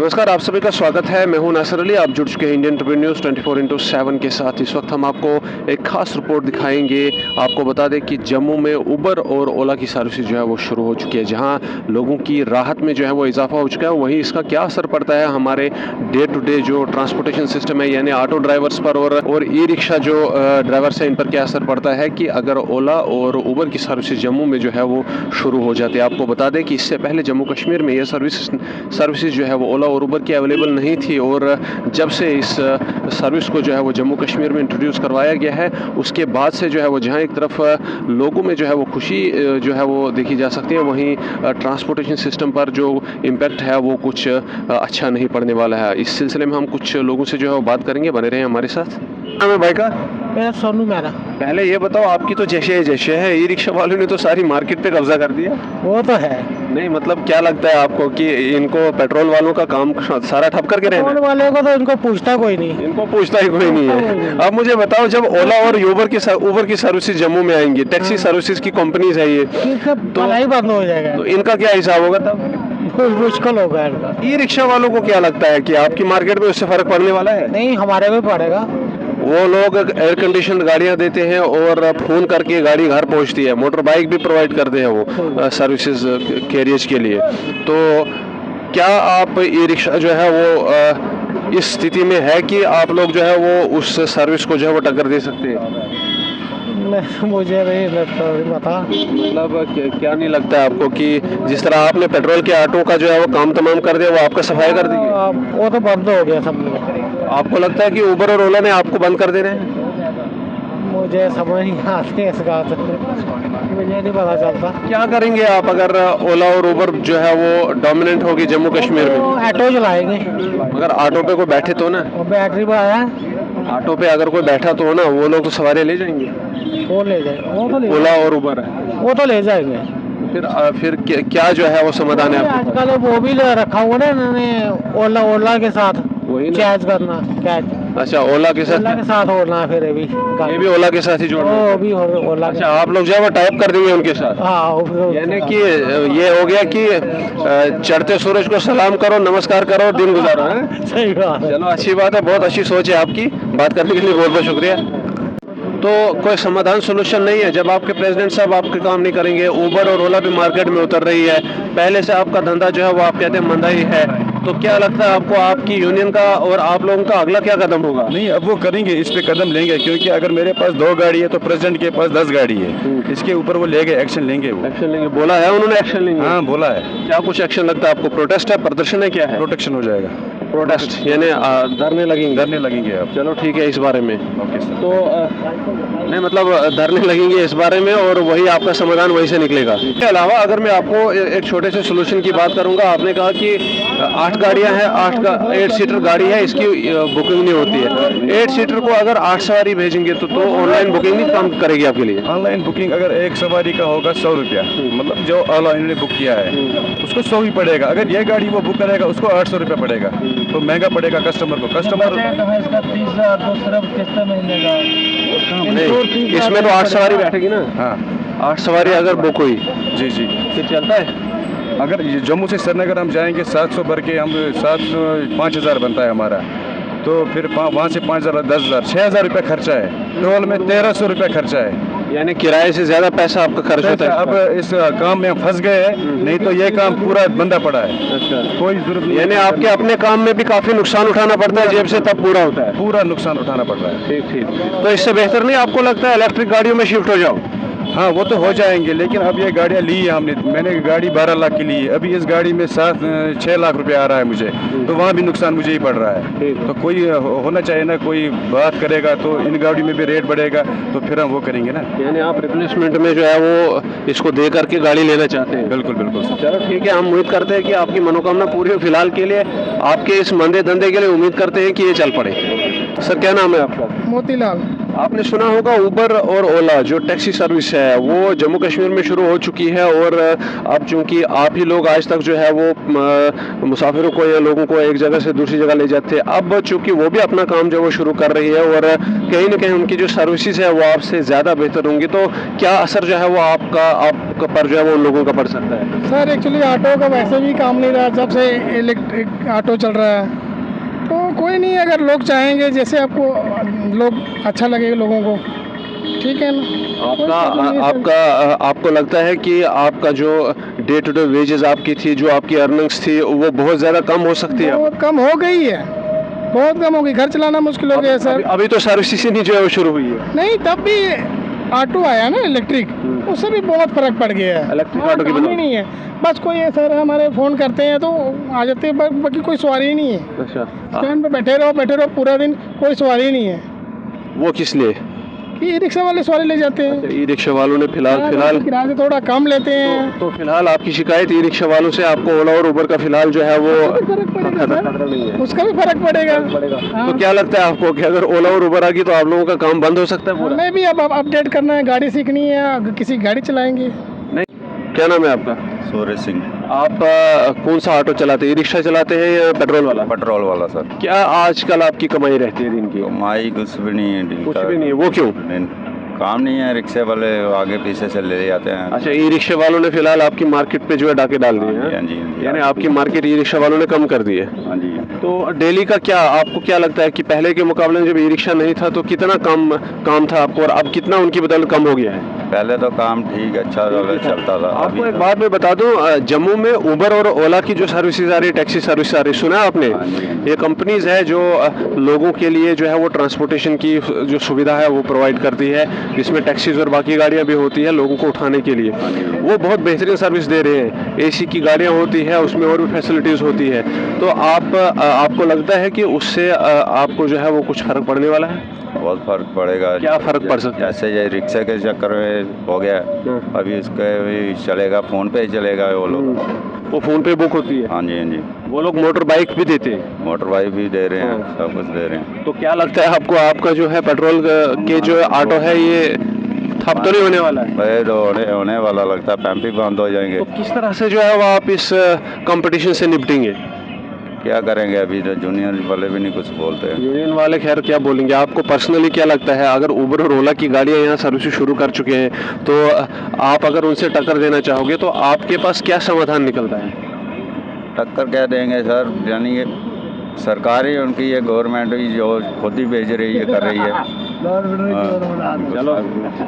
नमस्कार, आप सभी का स्वागत है। मैं हूं नासिर अली। आप जुड़ चुके हैं इंडियन ट्रिब्यून न्यूज़ 24/7 के साथ। इस वक्त हम आपको एक खास रिपोर्ट दिखाएंगे। आपको बता दें कि जम्मू में उबर और ओला की सर्विस जो है वो शुरू हो चुकी है, जहां लोगों की राहत में जो है वो इजाफा हो चुका है। वहीं इसका क्या असर पड़ता है हमारे डे टू डे जो ट्रांसपोर्टेशन सिस्टम है, यानी ऑटो ड्राइवर्स पर और ई रिक्शा जो ड्राइवर्स हैं, इन पर क्या असर पड़ता है कि अगर ओला और उबर की सर्विस जम्मू में जो है वो शुरू हो जाती है। आपको बता दें कि इससे पहले जम्मू कश्मीर में यह सर्विस जो है वो ओला और उबर की अवेलेबल नहीं थी, और जब से इस सर्विस को जो है वो जम्मू कश्मीर में इंट्रोड्यूस करवाया गया है, उसके बाद से जो है वो जहां एक तरफ लोगों में जो है वो खुशी जो है वो देखी जा सकती है, वहीं ट्रांसपोर्टेशन सिस्टम पर जो इम्पैक्ट है वो कुछ अच्छा नहीं पड़ने वाला है। इस सिलसिले में हम कुछ लोगों से जो है वो बात करेंगे। बने रहें हमारे साथ। नाम है भाई का? मेरा सोनू मेरा। पहले ये बताओ, आपकी तो जैसे है, ई रिक्शा वालों ने तो सारी मार्केट पे कब्जा कर दिया। वो तो है। नहीं मतलब क्या लगता है आपको कि इनको पेट्रोल वालों का काम सारा ठप करके रहना है? पेट्रोल वाले को तो इनको पूछता कोई नहीं। इनको पूछता ही कोई नहीं है। अब मुझे बताओ, जब ओला और उबर की सर्विसेज जम्मू में आएंगी, टैक्सी सर्विसेज की कंपनीज है ये, तो ही बंद हो जाएगा। तो इनका क्या हिसाब होगा तब? मुश्किल होगा इनका। ई रिक्शा वालों को क्या लगता है कि आपकी मार्केट में उससे फर्क पड़ने वाला है? नहीं, हमारे को पड़ेगा। वो लोग एयर कंडीशन गाड़ियां देते हैं और फोन करके गाड़ी घर पहुंचती है। मोटर बाइक भी प्रोवाइड करते हैं वो सर्विसेज कैरियर्स के लिए। तो क्या आप ई रिक्शा जो है वो इस स्थिति में है कि आप लोग जो है वो उस सर्विस को जो है वो टक्कर दे सकते हैं? मुझे नहीं पता। मतलब क्या नहीं लगता है आपको कि जिस तरह आपने पेट्रोल के ऑटो का जो है वो काम तमाम कर दिया, वो आपका सफाई कर देंगे? वो तो बंद हो गया सब लोग। आपको लगता है कि उबर और ओला ने आपको बंद कर देना है? मुझे समझ नहीं आती इस बात, मुझे नहीं पता चलता। क्या करेंगे आप अगर ओला और उबर जो है वो डोमिनेंट होगी जम्मू कश्मीर में? ऑटो चलाएंगे। मगर ऑटो पे कोई बैठे तो ना? बैटरी पर आया। ऑटो पे अगर कोई बैठा तो ना, वो लोग तो सवारी ले जाएंगे। वो ले जाएंगे। वो तो ओला और उबर है, वो तो ले जाएंगे। फिर क्या जो है वो समाधान है आपके पास? आजकल वो भी रखा हुआ ना इन्होंने, ओला के साथ वही ना? कैच करना, कैच। अच्छा, ओला के साथ होना, फिर ये भी ओला के साथ ही जोड़ना है? वो भी ओला। अच्छा, आप लोग जो है वो टाइप कर देंगे उनके साथ? हाँ, यानी कि ये हो गया कि चढ़ते सूरज को सलाम करो, नमस्कार करो, दिन गुजारो है? सही बात है। चलो, अच्छी बात है, बहुत अच्छी सोच है आपकी। बात करने के लिए बहुत बहुत शुक्रिया। तो कोई समाधान सोल्यूशन नहीं है जब आपके प्रेसिडेंट साहब आपके काम नहीं करेंगे। उबर और ओला भी मार्केट में उतर रही है, पहले से आपका धंधा जो है वो आप कहते हैं मंदा ही है। तो क्या लगता है आपको, आपकी यूनियन का और आप लोगों का अगला क्या कदम होगा? नहीं, अब वो करेंगे, इस पे कदम लेंगे, क्योंकि अगर मेरे पास 2 गाड़ी है तो प्रेसिडेंट के पास 10 गाड़ी है। इसके ऊपर वो लेंगे, एक्शन लेंगे। वो एक्शन लेंगे, बोला है उन्होंने, एक्शन लेंगे? हाँ, बोला है। क्या कुछ एक्शन लगता है आपको? प्रोटेस्ट है, प्रदर्शन है, क्या है? प्रोटेक्शन हो जाएगा। प्रोटेस्ट यानी धरने लगेंगे अब। चलो ठीक है, इस बारे में ओके सर। तो नहीं मतलब धरने लगेंगे इस बारे में, और वही आपका समाधान वहीं से निकलेगा। इसके अलावा अगर मैं आपको एक छोटे से सोल्यूशन की बात करूंगा, आपने कहा कि 8 गाड़ियां हैं, 8 सीटर गाड़ी है, इसकी बुकिंग नहीं होती है। 8 सीटर को अगर 8 सवारी भेजेंगे तो ऑनलाइन बुकिंग नहीं काम करेगी आपके लिए? ऑनलाइन बुकिंग अगर एक सवारी का होगा 100 रुपया, मतलब जो ओला इन्होंने बुक किया है उसको 100 ही पड़ेगा। अगर ये गाड़ी वो बुक करेगा उसको 800 रुपया पड़ेगा, तो महंगा पड़ेगा कस्टमर को। कस्टमर इसमें तो 8 सवारी बैठेगी ना? हाँ, 8 सवारी अगर बुक हुई जी जी, फिर चलता है। अगर ये जम्मू से श्रीनगर हम जाएंगे 700 भर के, हम 5000 बनता है हमारा, तो फिर वहाँ से 5000, 10,000, 6000 रुपया खर्चा है। टोल में 1300 रुपया खर्चा है, यानी किराए से ज्यादा पैसा आपका खर्च होता है। अब इस काम में हम फंस गए हैं, नहीं तो ये काम पूरा बंदा पड़ा है। अच्छा, कोई जरूरत नहीं, यानी आपके अपने काम में भी काफी नुकसान उठाना पड़ता है जेब से, तब पूरा होता है? पूरा नुकसान उठाना पड़ रहा है। ठीक ठीक। तो इससे बेहतर नहीं आपको लगता है इलेक्ट्रिक गाड़ियों में शिफ्ट हो जाओ? हाँ, वो तो हो जाएंगे, लेकिन अब ये गाड़ियाँ ली है हमने। मैंने गाड़ी 12 लाख की ली है, अभी इस गाड़ी में 6 लाख रुपया आ रहा है मुझे, तो वहाँ भी नुकसान मुझे ही पड़ रहा है। तो कोई होना चाहिए ना, कोई बात करेगा तो इन गाड़ी में भी रेट बढ़ेगा, तो फिर हम वो करेंगे ना। यानी आप रिप्लेसमेंट में जो है वो इसको दे करके गाड़ी लेना चाहते हैं? बिल्कुल बिल्कुल सर। चलो ठीक है, हम उम्मीद करते हैं कि आपकी मनोकामना पूरी हो। फिलहाल के लिए आपके इस मंदे धंधे के लिए उम्मीद करते हैं कि ये चल पड़े। सर क्या नाम है आपका? मोतीलाल। आपने सुना होगा उबर और ओला जो टैक्सी सर्विस है वो जम्मू कश्मीर में शुरू हो चुकी है, और अब चूंकि आप ही लोग आज तक जो है वो मुसाफिरों को या लोगों को एक जगह से दूसरी जगह ले जाते हैं, अब चूंकि वो भी अपना काम जो है वो शुरू कर रही है और कहीं ना कहीं उनकी जो सर्विसेज है वो आपसे ज़्यादा बेहतर होंगी, तो क्या असर जो है वो आपका पर जो है वो उन लोगों का पड़ सकता है? सर एक्चुअली ऑटो का वैसे भी काम नहीं रहा, जब से इलेक्ट्रिक ऑटो चल रहा है तो कोई नहीं, अगर लोग चाहेंगे जैसे आपको लोग अच्छा लगेगा लोगों को, ठीक है ना। आपको लगता है कि आपका जो डे टू डे वेजेस आपकी थी, जो आपकी अर्निंग्स थी, वो बहुत ज़्यादा कम हो सकती है? बहुत कम हो गई है, बहुत कम हो गई, घर चलाना मुश्किल हो गया है सर। अभी तो सर्विस ही नहीं जो है वो शुरू हुई है। नहीं, तब भी ऑटो आया ना इलेक्ट्रिक, उससे भी बहुत फर्क पड़ गया है। इलेक्ट्रिक हाँ, ऑटो की काम बिना ही नहीं है, बस कोई है सर हमारे फ़ोन करते हैं तो आ जाते हैं, बाकी कोई सवारी ही नहीं है। अच्छा, स्टैंड पे बैठे रहो पूरा दिन, कोई सवारी नहीं है। वो किस लिए? ई रिक्शा वाले सवारी ले जाते हैं, ई रिक्शा वालों ने फिलहाल किराया से थोड़ा कम लेते हैं। तो फिलहाल आपकी शिकायत ई रिक्शा वालों से, आपको ओला और उबर का फिलहाल जो है वो फर्क पड़ेगा खतरा नहीं है? सर, उसका भी फर्क पड़ेगा। हाँ। तो क्या लगता है आपको कि अगर ओला और उबर आ गई तो आप लोगों का काम बंद हो सकता है पूरा? हमें भी अब अपडेट करना है, गाड़ी सीखनी है, किसी गाड़ी चलाएंगे। नहीं, क्या नाम है आपका? सूरज सिंह। आप कौन सा ऑटो चलाते हैं, ई रिक्शा चलाते हैं या पेट्रोल वाला? पेट्रोल वाला सर। क्या आजकल आपकी कमाई रहती है दिन की? कमाई कुछ भी नहीं है दिन कुछ का। भी नहीं है, वो क्यों? काम नहीं है, रिक्शे वाले आगे पीछे से ले जाते हैं। अच्छा, ई रिक्शे वालों ने फिलहाल आपकी मार्केट पे जो है डाके डाल दिए हैं? हाँ जी, हाँ जी। यानी आपकी मार्केट ई रिक्शा वालों ने कम कर दी है? हाँ जी। तो डेली का क्या आपको क्या लगता है कि पहले के मुकाबले में जब ई रिक्शा नहीं था तो कितना काम था आपको, और अब कितना उनकी बदौलत कम हो गया है? पहले तो काम ठीक अच्छा चलता था। आपको एक बात मैं बता दूं, जम्मू में उबर और ओला की जो सर्विसेज आ रही है, टैक्सी सर्विस आ रही है, सुना है आपने? ये कंपनीज है जो लोगों के लिए जो है वो ट्रांसपोर्टेशन की जो सुविधा है वो प्रोवाइड करती है, जिसमें टैक्सीज और बाकी गाड़ियां भी होती है लोगों को उठाने के लिए। वो बहुत बेहतरीन सर्विस दे रहे हैं, एसी की गाड़ियां होती है, उसमें और भी फैसिलिटीज़ होती है। तो आपको लगता है कि उससे आपको जो है वो कुछ फ़र्क पड़ने वाला है? बहुत फर्क पड़ेगा। क्या फ़र्क पड़ सकता है? जैसे ये रिक्शे के चक्कर में हो गया, अभी उसके भी चलेगा, फ़ोन पे ही चलेगा वो लोग। वो फ़ोन पे बुक होती है? हाँ जी, हाँ जी। वो लोग मोटर बाइक भी देते हैं? मोटर बाइक भी दे रहे हैं, सब कुछ दे रहे हैं। तो क्या लगता है आपको, आपका जो है पेट्रोल के जो ऑटो है ये ठप तो नहीं होने वाला है? भाई तो होने वाला लगता है, पैंप ही बंद हो जाएंगे। तो किस तरह से जो है वो आप इस कंपटीशन से निपटेंगे? क्या करेंगे, अभी तो जूनियर वाले भी नहीं कुछ बोलते हैं। यूनियन वाले खैर क्या बोलेंगे? आपको पर्सनली क्या लगता है, अगर उबर और ओला की गाड़ियां यहाँ सर्विस शुरू कर चुके हैं तो आप अगर उनसे टक्कर देना चाहोगे तो आपके पास क्या समाधान निकलता है? टक्कर क्या देंगे सर, यानी ये सरकार ही उनकी, ये गवर्नमेंट ही जो खुद ही भेज रही है, कर रही है। चलो,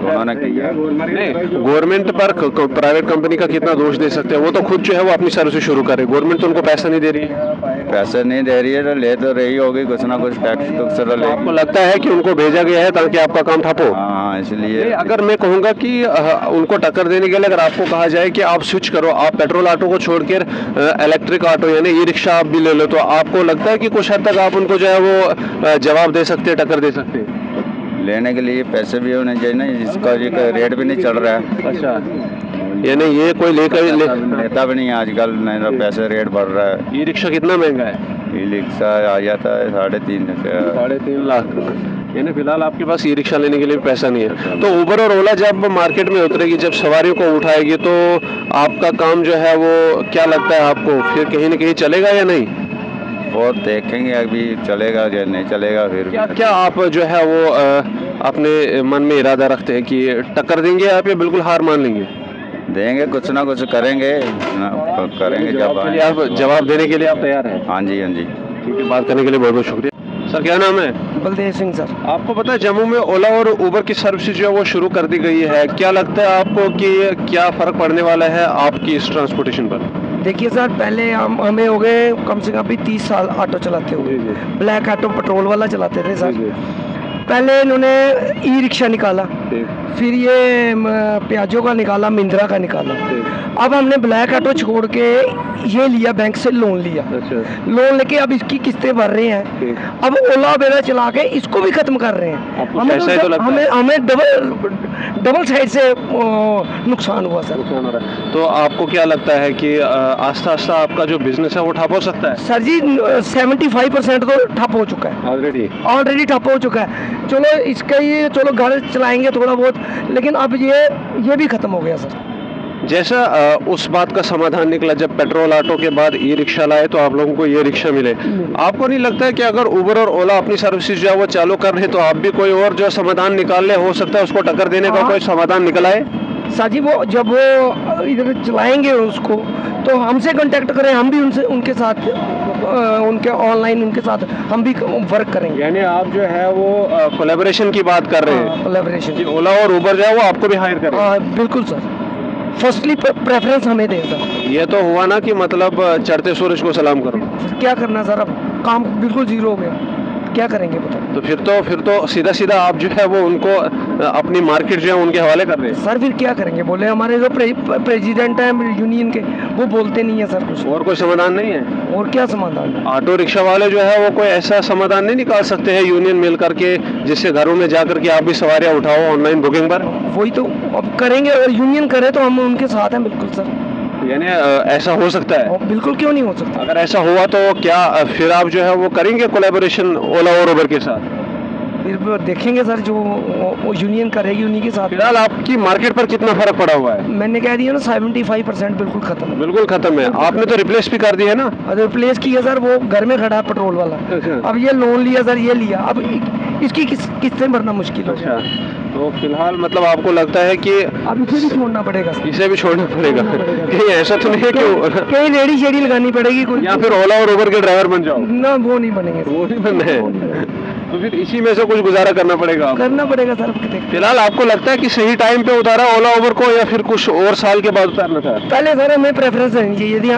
उन्होंने किया। गवर्नमेंट पर प्राइवेट कंपनी का कितना दोष दे सकते हैं? वो तो खुद जो है वो अपनी सर्विस शुरू करे, गवर्नमेंट तो उनको पैसा नहीं दे रही है। पैसे नहीं दे रही है तो ले तो रही होगी, कुछ ना कुछ टैक्स तो आपको लेगी। लगता है कि उनको भेजा गया है ताकि आपका काम ठप हो? हाँ, इसलिए अगर मैं कहूँगा कि उनको टक्कर देने के लिए अगर आपको कहा जाए कि आप स्विच करो, आप पेट्रोल ऑटो को छोड़कर इलेक्ट्रिक ऑटो यानी ई रिक्शा आप भी ले लो, तो आपको लगता है कि कुछ हद तक आप उनको जो है वो जवाब दे सकते हैं, टक्कर दे सकते हैं? लेने के लिए पैसे भी होने चाहिए ना, जिसका ये रेट भी नहीं चल रहा है। अच्छा, यानी ये कोई लेता भी नहीं है आजकल, नहीं तो पैसे रेट बढ़ रहा है। ई रिक्शा कितना महंगा है? ई रिक्शा आ जाता है 3.5 लाख। यानी फिलहाल आपके पास ई रिक्शा लेने के लिए पैसा नहीं है। तो उबर और ओला जब मार्केट में उतरेगी, जब सवारियों को उठाएगी, तो आपका काम जो है वो क्या लगता है आपको फिर कहीं ना कहीं चलेगा या नहीं? वो देखेंगे अभी चलेगा या नहीं चलेगा। फिर क्या आप जो है वो अपने मन में इरादा रखते हैं कि टक्कर देंगे आप या बिल्कुल हार मान लेंगे? देंगे, कुछ ना कुछ करेंगे करेंगे। आप जवाब देने के लिए आप तैयार हैं? हाँ जी, हाँ जी। ठीक है, बात करने के लिए बहुत बहुत शुक्रिया। सर क्या नाम है? बलदेव सिंह सर। आपको पता है जम्मू में ओला और उबर की सर्विस जो है वो शुरू कर दी गई है, क्या लगता है आपको कि क्या फ़र्क पड़ने वाला है आपकी इस ट्रांसपोर्टेशन पर? देखिए सर, पहले हमें हो गए कम से कम अभी 30 साल ऑटो चलाते हुए। ब्लैक ऑटो पेट्रोल वाला चलाते थे सर। पहले इन्होंने ई रिक्शा निकाला, फिर ये प्याजो का निकाला, महिंद्रा का निकाला। अब हमने ब्लैक ऑटो छोड़ के ये लिया, बैंक से लोन लिया। लोन लेके अब इसकी किस्तें भर रहे हैं। अब ओला उबेर चला के इसको भी खत्म कर रहे हैं। हमें डबल साइड से नुकसान हुआ सर। नुकसान हो रहा है। तो आपको क्या लगता है कि आस्ता आस्ता आपका जो बिजनेस है वो ठप हो सकता है? सर जी 75% तो ठप हो चुका है, ऑलरेडी ठप हो चुका है। चलो इसका ये चलो घर चलाएंगे थोड़ा बहुत, लेकिन अब ये भी ख़त्म हो गया सर। जैसा उस बात का समाधान निकला जब पेट्रोल ऑटो के बाद ई रिक्शा लाए तो आप लोगों को ये रिक्शा मिले, आपको नहीं लगता है कि अगर उबर और ओला अपनी सर्विसेज जो है वो चालू कर रहे तो आप भी कोई और जो समाधान निकाल ले, हो सकता है उसको टक्कर देने का कोई समाधान निकल आए? सर जी वो जब वो इधर चलाएंगे उसको तो हमसे कांटेक्ट करें, हम भी उनके साथ उनके ऑनलाइन उनके साथ हम भी वर्क करेंगे। यानी आप जो है वो कोलैबोरेशन की बात कर रहे हैं कोलैबोरेशन कि ओला और उबर जो है वो आपको भी हायर करें? बिल्कुल सर, फर्स्टली प्रेफरेंस हमें दें सर। ये तो हुआ ना कि मतलब चढ़ते सूरज को सलाम करो। क्या करना सर, अब काम बिल्कुल जीरो हो गया, क्या करेंगे बताओ? तो फिर तो सीधा सीधा आप जो है वो उनको अपनी मार्केट जो है उनके हवाले कर रहे हैं। सर फिर क्या करेंगे, बोले हमारे जो प्रेसिडेंट हैं यूनियन के वो बोलते नहीं है सर कुछ। और कोई समाधान नहीं है? और क्या समाधान? ऑटो रिक्शा वाले जो है वो कोई ऐसा समाधान नहीं निकाल सकते हैं यूनियन मिल करके जिससे घरों में जाकर के आप भी सवारियां उठाओ ऑनलाइन बुकिंग पर? वही तो अब करेंगे, और यूनियन करे तो हम उनके साथ हैं बिल्कुल सर। यानी ऐसा हो सकता है? बिल्कुल, क्यों नहीं हो सकता? अगर ऐसा हुआ तो क्या फिर आप जो है वो करेंगे कोलैबोरेशन ओला और उबर के साथ? फिर देखेंगे सर, जो यूनियन करेगी उन्हीं के साथ। फिलहाल आपकी मार्केट पर कितना फर्क पड़ा हुआ है? मैंने कह दिया ना 75% बिल्कुल खत्म है। बिल्कुल खत्म है। आपने तो रिप्लेस भी कर दिया ना? रिप्लेस किया सर, वो घर में खड़ा है पेट्रोल वाला। अब ये लोन लिया सर, ये लिया, अब इसकी किस्तें भरना मुश्किल हो गया। तो फिलहाल मतलब आपको लगता है कि अब इसे भी छोड़ना पड़ेगा सर। इसे भी छोड़ना पड़ेगा? कहीं ऐसा तो नहीं है कि कहीं रेडी शेडी लगानी पड़ेगी कोई, या फिर ओला और उबर के ड्राइवर बन जाओ? ना वो नहीं बनेंगे, वो नहीं बनना है। तो फिर इसी में से कुछ गुजारा करना पड़ेगा आपको? करना पड़ेगा सर। फिलहाल आपको लगता है कि सही टाइम पे उतारा ओला उबर को या फिर कुछ और साल के बाद उतारना था? पहले सर हमें प्रेफरेंस देनी चाहिए, यदि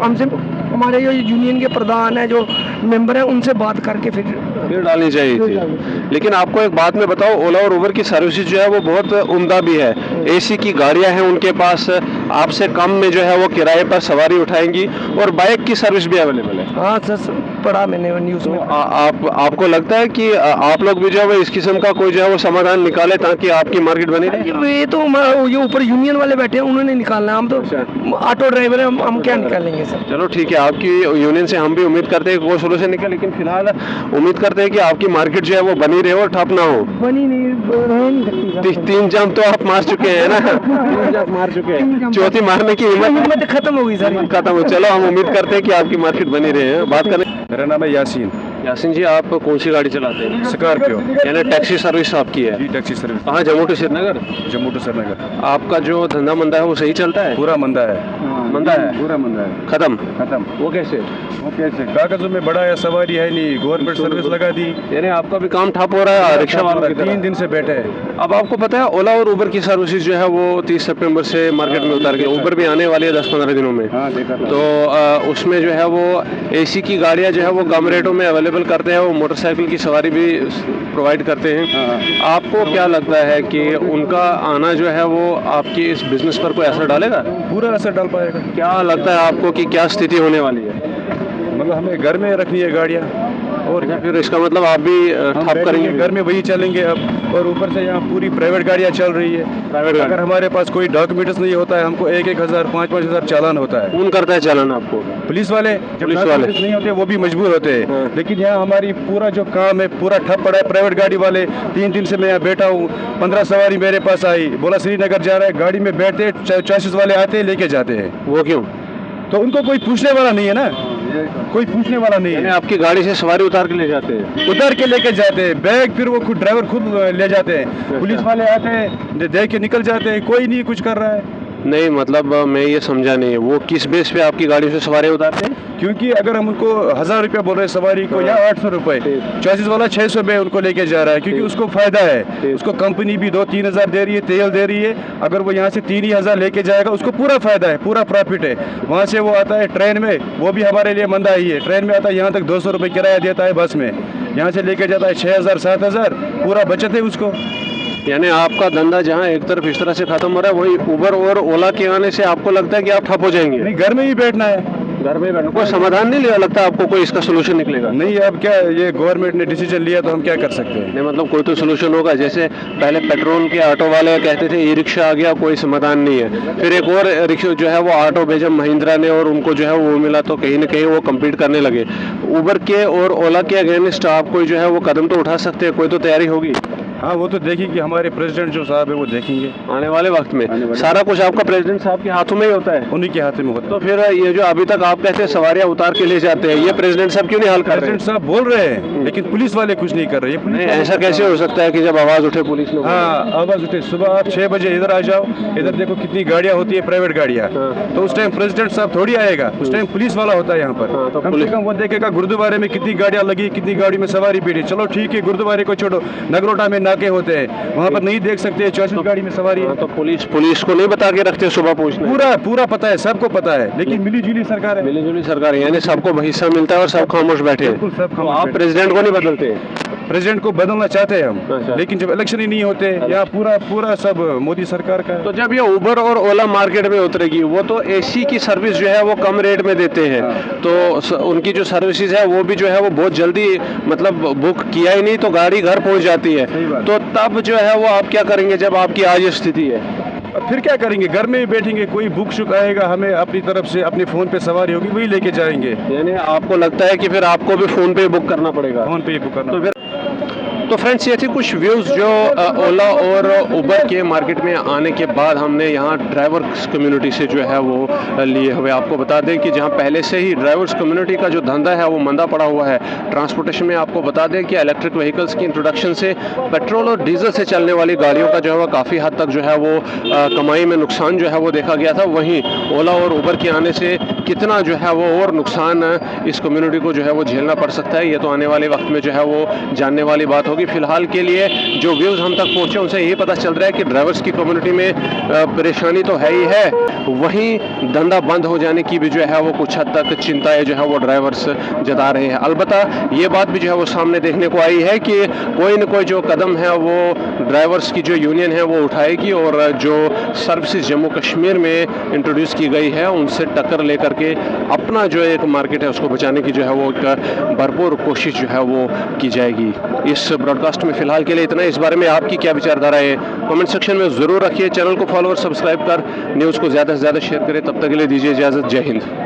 हमसे हमारे जो यूनियन के प्रधान है, जो मेंबर है, उनसे बात करके फिर डालनी चाहिए थी। लेकिन आपको एक बात मैं बताऊं, ओला और उबर की सर्विसेज जो है वो बहुत उम्दा भी है। एसी की गाड़ियां हैं उनके पास, आपसे कम में जो है वो किराए पर सवारी उठाएंगी और बाइक की सर्विस भी अवेलेबल है। हाँ सर, पढ़ा मैंने न्यूज़ में। आपको लगता है कि आप लोग भी जो है वो इस किस्म का कोई जो है वो समाधान निकाले ताकि आपकी मार्केट बनी रहे? ये तो ये ऊपर यूनियन वाले बैठे हैं, उन्होंने निकालना है, हम तो ऑटो ड्राइवर हैं, हम क्या निकालेंगे सर? चलो ठीक है, आपकी यूनियन से हम भी उम्मीद करते हैं कि कोई सोल्यूशन निकले, लेकिन फिलहाल उम्मीद करते हैं कि आपकी मार्केट जो है वो बनी रहे और ठप ना हो। बनी नहीं, रह नहीं सकती। तीन जाम तो आप मार चुके हैं ना? 3 जाम मार चुके हैं, चौथी मारने की हिम्मत खत्म हो गई सर। खत्म हो। चलो हम उम्मीद करते हैं कि आपकी मार्केट बनी रहे। बात करें, मेरा नाम है यासीन। यासीन जी, आप कौन सी गाड़ी चलाते हैं? स्कॉर्पियो। यानी टैक्सी सर्विस आपकी है? जी, टैक्सी सर्विस। कहाँ? जम्मू टू श्रीनगर? जम्मू टू श्रीनगर। आपका जो धंधा मंदा है वो सही चलता है? पूरा मंदा है। मंदा है? पूरा मंदा है। खत्म? वो कैसे? कागजों में बड़ा है, सवारी है नहीं, गवर्नमेंट सर्विस लगा दी। यानी आपका भी काम ठप हो रहा है रिक्शा वालों की तरह? 3 दिन से बैठे हैं। अब आपको पता है ओला और उबर की सर्विसेज जो है वो 30 सितंबर से मार्केट में उतार गई। उबर भी आने वाली है 10-15 दिनों में। हाँ, देखा था। तो उसमें जो है वो एसी की गाड़ियां जो है वो कम रेटों में अवेलेबल करते हैं, वो मोटरसाइकिल की सवारी भी प्रोवाइड करते हैं। आपको क्या लगता है कि उनका आना जो है वो आपकी इस बिजनेस पर कोई असर डालेगा? पूरा असर डाल पाएगा। क्या लगता है आपको कि क्या स्थिति होने वाली है? मतलब हमें घर में रखनी है गाड़ियाँ, और फिर इसका मतलब आप भी ठप करेंगे? घर में वही चलेंगे अब, और ऊपर से यहाँ पूरी प्राइवेट गाड़ियाँ चल रही है। प्राइवेट अगर हमारे पास कोई डॉक्यूमेंट्स नहीं होता है, हमको 1,000 5,000 चालान होता है। कौन करता है चालान आपको? पुलिस वाले। पुलिस वाले नहीं होते वो भी मजबूर होते हैं। लेकिन यहाँ हमारी पूरा जो काम है पूरा ठप पड़ा है। प्राइवेट गाड़ी वाले 3 दिन से मैं यहाँ बैठा हूँ, 15 सवारी मेरे पास आई, बोला श्रीनगर जा रहा है, गाड़ी में बैठते, चॉइसेस वाले आते हैं, लेके जाते हैं। वो क्यों? तो उनको कोई पूछने वाला नहीं है ना, कोई पूछने वाला नहीं है। आपकी गाड़ी से सवारी उतार के ले जाते हैं? उतार के लेके जाते हैं, बैग फिर वो खुद ड्राइवर खुद ले जाते हैं। पुलिस वाले आते हैं, देख के निकल जाते हैं, कोई नहीं कुछ कर रहा है। नहीं, मतलब मैं ये समझा नहीं, वो किस बेस पे आपकी गाड़ी से सवारी उतारते हैं? क्योंकि अगर हम उनको 1000 रुपया बोल रहे हैं सवारी को, या 800 रुपये, चॉइसेस वाला 600 में उनको लेके जा रहा है, क्योंकि उसको फायदा है। उसको कंपनी भी 2-3 हज़ार दे रही है, तेल दे रही है। अगर वो यहाँ से 3 ही हज़ार लेके जाएगा, उसको पूरा फायदा है, पूरा प्रॉफिट है। वहाँ से वो आता है ट्रेन में, वो भी हमारे लिए मंदा ही है। ट्रेन में आता है, यहाँ तक 200 रुपये किराया देता है, बस में यहाँ से लेके जाता है 6,000-7,000, पूरा बचत है उसको। यानी आपका धंधा जहाँ एक तरफ इस तरह से खत्म हो रहा है, वही उबर और ओला के आने से आपको लगता है कि आप ठप हो जाएंगे? नहीं, घर में ही बैठना है। घर में बैठो, कोई समाधान नहीं लिया लगता आपको, कोई इसका सोल्यूशन निकलेगा? नहीं, अब क्या ये गवर्नमेंट ने डिसीजन लिया तो हम क्या कर सकते हैं। नहीं मतलब कोई तो सोल्यूशन होगा, जैसे पहले पेट्रोल के ऑटो वाले कहते थे ई रिक्शा आ गया, कोई समाधान नहीं है, फिर एक और रिक्शा जो है वो ऑटो भेजा महिंद्रा ने और उनको जो है वो मिला, तो कहीं ना कहीं वो कम्पीट करने लगे। उबर के और ओला के अगेंस्ट आप कोई जो है वो कदम तो उठा सकते हैं, कोई तो तैयारी होगी? हाँ, वो तो देखेंगे हमारे प्रेसिडेंट जो साहब है वो देखेंगे आने वाले वक्त में। सारा कुछ आपका प्रेसिडेंट साहब के हाथों में ही होता है? उन्हीं के हाथ में होता है। तो फिर ये जो अभी तक आप कहते हैं सवारियां उतार के ले जाते हैं, ये प्रेसिडेंट साहब क्यों नहीं हल कर रहे प्रेसिडेंट हैं? साहब बोल रहे हैं लेकिन पुलिस वाले कुछ नहीं कर रहे। नहीं, ऐसा कैसे हो सकता है कि जब आवाज उठे पुलिस लोग? हाँ, आवाज उठे, सुबह आप 6 बजे इधर आ जाओ, इधर देखो कितनी गाड़ियाँ होती है, प्राइवेट गाड़ियाँ, तो उस टाइम प्रेसिडेंट साहब थोड़ी आएगा, उस टाइम पुलिस वाला होता है यहाँ पर। हाँ, तो कम से कम वो देखेगा गुरुद्वारे में कितनी गाड़ियाँ लगी, कितनी गाड़ी में सवारी बैठी। चलो ठीक है, गुरुद्वारे को छोड़ो, नगरोटा में नाके होते हैं, वहाँ पर नहीं देख सकते 64 गाड़ी में सवारी है। तो पुलिस को नहीं बता के रखते सुबह पूछने? पूरा पता है, सबको पता है, लेकिन मिली जुली सरकार है। मिली-जुली सरकार है, यानी सबको हिस्सा मिलता है और सब खामोश बैठे हैं। बिल्कुल, सब तो खामोश आप बैठे। प्रेसिडेंट को नहीं बदलते? प्रेसिडेंट को बदलना चाहते हैं अच्छा। हम, लेकिन जब इलेक्शन ही नहीं होते, यहाँ पूरा सब मोदी सरकार का है। तो जब ये उबर और ओला मार्केट में उतरेगी, वो तो एसी की सर्विस जो है वो कम रेट में देते हैं, तो उनकी जो सर्विसेज है वो भी जो है वो बहुत जल्दी, मतलब बुक किया ही नहीं तो गाड़ी घर पहुंच जाती है। सही बात। तो तब जो है वो आप क्या करेंगे जब आपकी आज ये स्थिति है? अब फिर क्या करेंगे, घर में ही बैठेंगे, कोई बुक शुक आएगा, हमें अपनी तरफ से अपने फोन पे सवारी होगी, वही लेके जाएंगे। यानी आपको लगता है कि फिर आपको भी फोन पे बुक करना पड़ेगा? फोन पे ही बुक करना। तो फिर तो फ्रेंड्स ये थी कुछ व्यूज़ जो ओला और उबर के मार्केट में आने के बाद हमने यहाँ ड्राइवर्स कम्युनिटी से जो है वो लिए हुए। आपको बता दें कि जहाँ पहले से ही ड्राइवर्स कम्युनिटी का जो धंधा है वो मंदा पड़ा हुआ है ट्रांसपोर्टेशन में। आपको बता दें कि इलेक्ट्रिक व्हीकल्स की इंट्रोडक्शन से पेट्रोल और डीजल से चलने वाली गाड़ियों का जो है वो काफ़ी हद तक जो है वो कमाई में नुकसान जो है वो देखा गया था। वहीं ओला और उबर के आने से कितना जो है वो और नुकसान इस कम्युनिटी को जो है वो झेलना पड़ सकता है, ये तो आने वाले वक्त में जो है वो जानने वाली बात होगी। फिलहाल के लिए जो व्यूज़ हम तक पहुंचे उनसे यही पता चल रहा है कि ड्राइवर्स की कम्युनिटी में परेशानी तो है ही है, वहीं धंधा बंद हो जाने की भी जो है वो कुछ हद तक चिंताएं जो है वो ड्राइवर्स जता रहे हैं। अलबत्ता ये बात भी जो है वो सामने देखने को आई है कि कोई न कोई जो कदम है वो ड्राइवर्स की जो यूनियन है वो उठाएगी और जो सर्विसेज जम्मू कश्मीर में इंट्रोड्यूस की गई है उनसे टक्कर लेकर के अपना जो एक मार्केट है उसको बचाने की जो है वो एक भरपूर कोशिश जो है वो की जाएगी। इस ब्रॉडकास्ट में फिलहाल के लिए इतना। इस बारे में आपकी क्या विचारधारा है कमेंट सेक्शन में ज़रूर रखिए। चैनल को फॉलो और सब्सक्राइब कर न्यूज़ को ज़्यादा से ज़्यादा शेयर करें। तब तक के लिए दीजिए इजाज़त। जय हिंद।